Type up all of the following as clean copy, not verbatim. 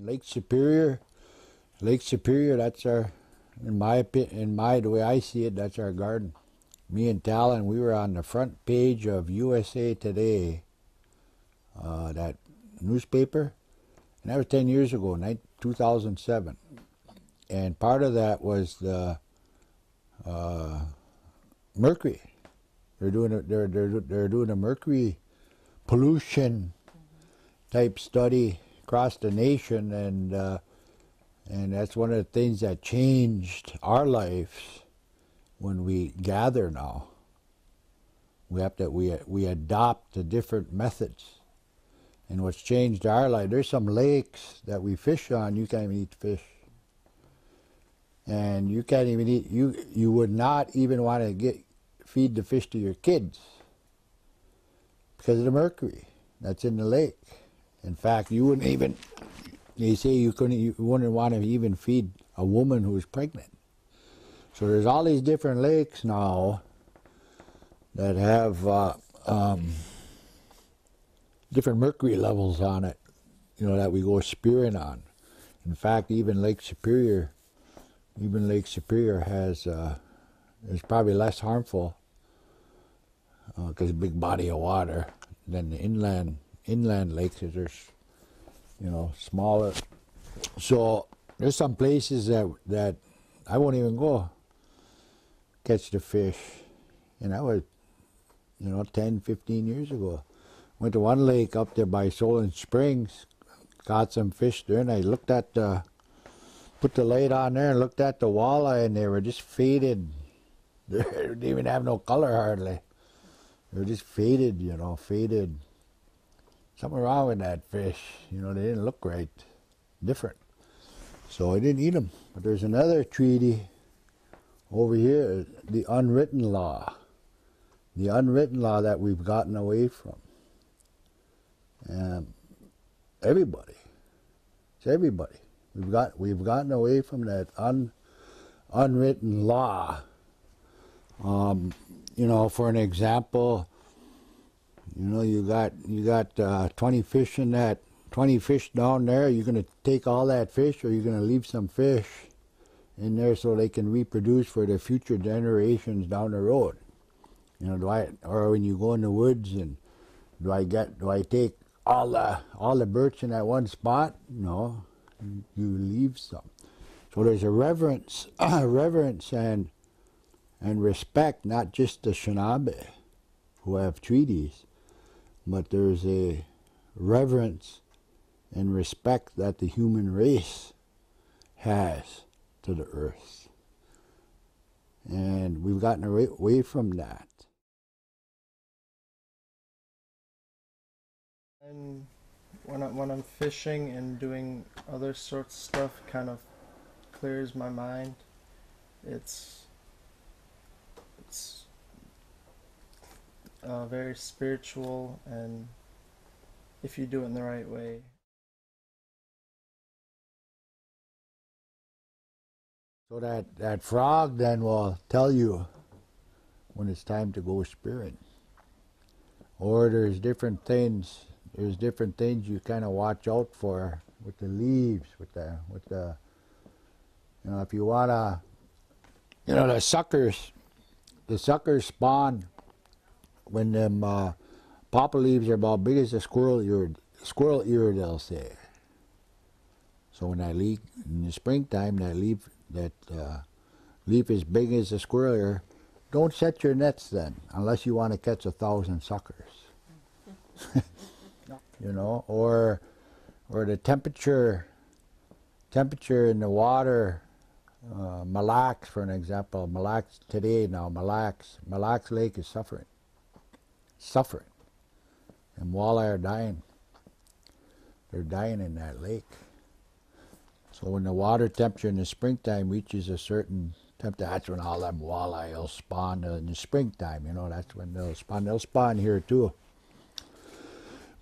Lake Superior, that's our, in my opinion, the way I see it, that's our garden. Me and Talon, we were on the front page of USA Today, that newspaper, and that was 10 years ago, 2007. And part of that was the mercury. They're doing a mercury pollution type study across the nation, and that's one of the things that changed our lives when we gather now. We adopt the different methods, and what's changed our life. There's some lakes that we fish on. You can't even eat fish, and you can't even eat. You would not even want to feed the fish to your kids because of the mercury that's in the lake. In fact, you wouldn't even. They say you wouldn't want to even feed a woman who's pregnant. So there's all these different lakes now that have different mercury levels on it, that we go spearing on. In fact, even Lake Superior has is probably less harmful because a big body of water than the inland lakes. There's smaller. So there's some places that I won't even go catch the fish. And that was 10, 15 years ago. Went to one lake up there by Solon Springs, caught some fish there, and I put the light on there and looked at the walleye, and they were just faded. They didn't even have no color hardly. They were just faded, faded. Something wrong with that fish. They didn't look right, different. So I didn't eat them. But there's another treaty over here, the unwritten law. The unwritten law that we've gotten away from. Everybody. It's everybody. We've gotten away from that unwritten law. For an example, you got 20 fish in that, 20 fish down there. You're going to take all that fish, or you're going to leave some fish in there so they can reproduce for the future generations down the road. Or when you go in the woods, and do I take all the birds in that one spot? No, you leave some. So there's a reverence and respect, not just the Anishinaabe who have treaties, but there's a reverence and respect that the human race has to the earth. And we've gotten away from that. And when I'm fishing and doing other sorts of stuff, kind of clears my mind. It's very spiritual, and if you do it in the right way. So that frog then will tell you when it's time to go spearing. Or there's different things you kind of watch out for with the leaves, with the if you wanna, the suckers spawn when them papa leaves are about big as a squirrel ear, they'll say. So when that leaf in the springtime, that leaf is big as a squirrel ear, don't set your nets then, unless you want to catch 1,000 suckers. Or the temperature in the water. Mille Lacs, for an example, Mille Lacs today now, Mille Lacs Lake is suffering, and walleye are dying. They're dying in that lake. So when the water temperature in the springtime reaches a certain temperature, that's when all them walleye will spawn in the springtime. That's when they'll spawn. They'll spawn here too.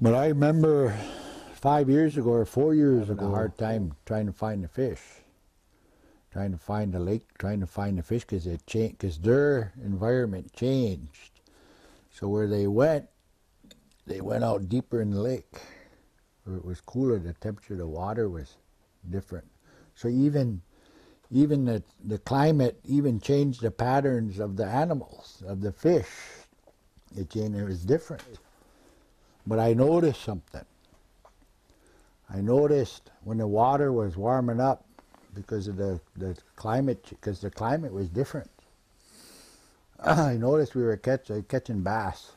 But I remember 5 years ago or 4 years ago, a hard time trying to find the fish. Trying to find the lake, trying to find the fish, because their environment changed. So where they went out deeper in the lake, where it was cooler. The temperature of the water was different. So even the climate even changed the patterns of the animals, of the fish. It changed, it was different. But I noticed something. I noticed when the water was warming up because of the climate, because the climate was different. I noticed we were catching bass.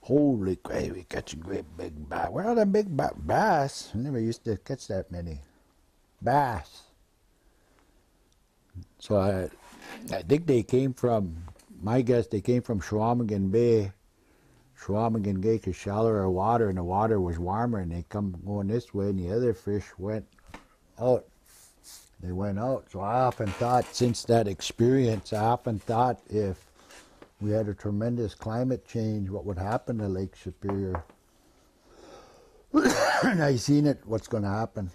Holy crap, we catching great big bass. Where are the big bass? I never used to catch that many bass. So I think they came from, my guess, they came from Chequamegon Bay. Chequamegon Bay, because shallower water, and the water was warmer, and they come going this way, and the other fish went out. They went out. So I often thought, since that experience, I often thought if we had a tremendous climate change, what would happen to Lake Superior? And I seen it, what's going to happen.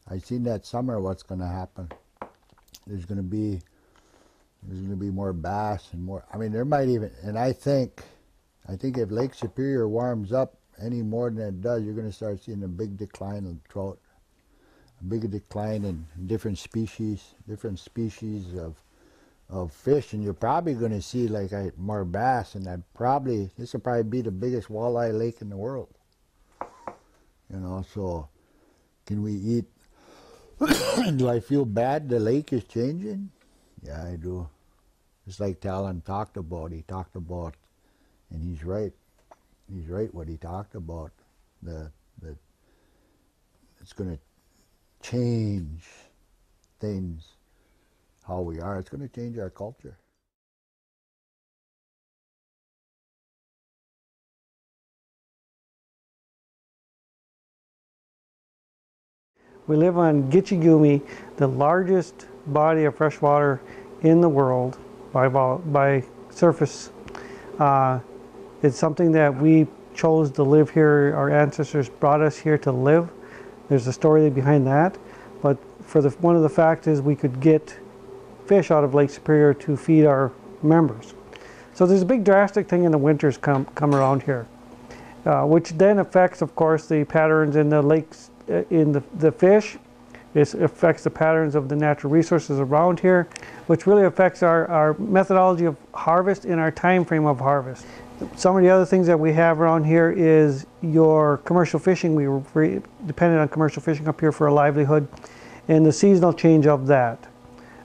I seen that summer what's going to happen. There's going to be more bass and more. I mean, there might even, and I think if Lake Superior warms up any more than it does, you're going to start seeing a big decline in trout, a big decline in different species of fish, and you're probably going to see like more bass, and this will probably be the biggest walleye lake in the world. You know, so can we eat? Do I feel bad the lake is changing? Yeah, I do. Just like Talon talked about. He talked about, and he's right. He's right what he talked about. It's going to change things, how we are. It's going to change our culture. We live on Gitche Gumee, the largest body of fresh water in the world by surface. It's something that we chose to live here. Our ancestors brought us here to live. There's a story behind that. But one of the facts is we could get fish out of Lake Superior to feed our members. So there's a big drastic thing in the winters come around here, which then affects, of course, the patterns in the lakes, in the fish. It affects the patterns of the natural resources around here, which really affects our methodology of harvest and our time frame of harvest. Some of the other things that we have around here is your commercial fishing. We were dependent on commercial fishing up here for a livelihood, and the seasonal change of that.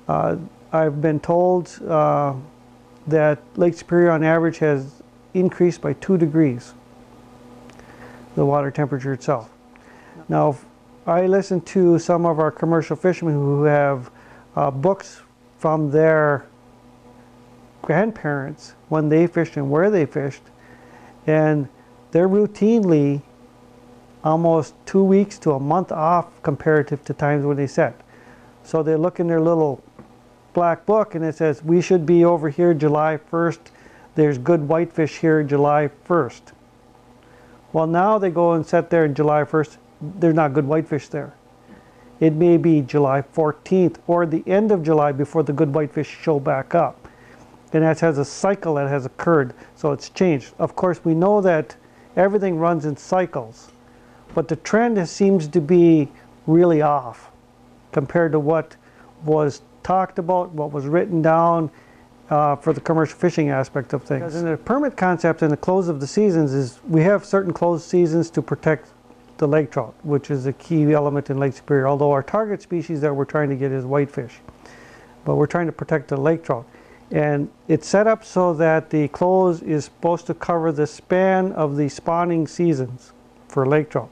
I've been told that Lake Superior on average has increased by 2 degrees, the water temperature itself. Now, I listen to some of our commercial fishermen who have books from their grandparents when they fished and where they fished, and they're routinely almost 2 weeks to a month off comparative to times when they set. So they look in their little black book and it says, we should be over here July 1st. There's good whitefish here July 1st. Well, now they go and set there in July 1st. There's not good whitefish there. It may be July 14th or the end of July before the good whitefish show back up. And that has a cycle that has occurred, so it's changed. Of course, we know that everything runs in cycles, but the trend seems to be really off compared to what was talked about, what was written down for the commercial fishing aspect of things. Because in the permit concept and the close of the seasons is we have certain closed seasons to protect the lake trout, which is a key element in Lake Superior, although our target species that we're trying to get is whitefish. But we're trying to protect the lake trout. And it's set up so that the close is supposed to cover the span of the spawning seasons for lake trout.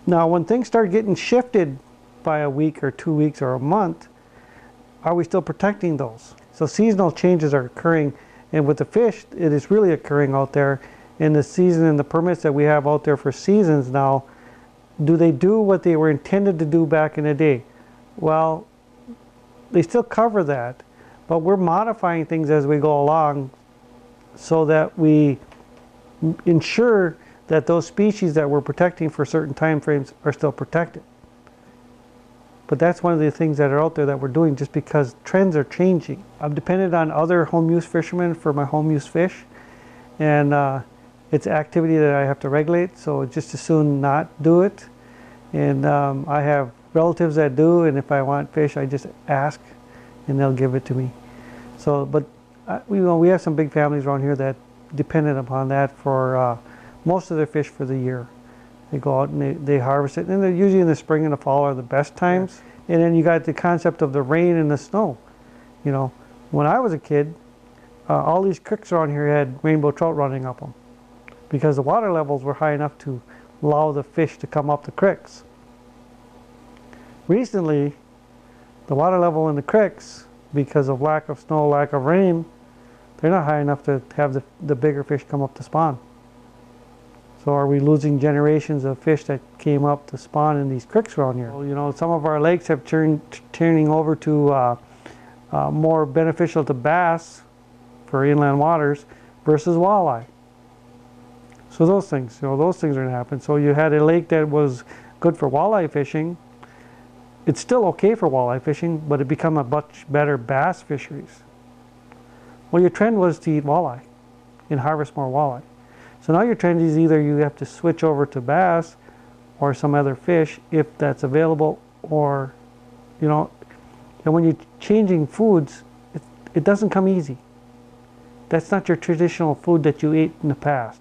Now, when things start getting shifted by a week or 2 weeks or a month, are we still protecting those? So seasonal changes are occurring, and with the fish, it is really occurring out there. In the season and the permits that we have out there for seasons now, do they do what they were intended to do back in the day? Well, they still cover that, but we're modifying things as we go along so that we ensure that those species that we're protecting for certain time frames are still protected. But that's one of the things that are out there that we're doing just because trends are changing. I'm dependent on other home use fishermen for my home use fish, and it's activity that I have to regulate, so just as soon not do it. And I have relatives that do, and if I want fish, I just ask, and they'll give it to me. So, but we have some big families around here that dependent upon that for most of their fish for the year. They go out and they harvest it, and they're usually in the spring and the fall are the best times. Yes. And then you got the concept of the rain and the snow. You know, when I was a kid, all these creeks around here had rainbow trout running up them because the water levels were high enough to allow the fish to come up the creeks. Recently, the water level in the creeks, because of lack of snow, lack of rain, they're not high enough to have the bigger fish come up to spawn. So are we losing generations of fish that came up to spawn in these creeks around here? Well, you know, some of our lakes have turning over to more beneficial to bass for inland waters versus walleye. So those things, you know, those things are going to happen. So you had a lake that was good for walleye fishing. It's still okay for walleye fishing, but it become a much better bass fisheries. Well, your trend was to eat walleye and harvest more walleye. So now your trend is either you have to switch over to bass or some other fish if that's available, or, you know, and when you're changing foods, it doesn't come easy. That's not your traditional food that you ate in the past.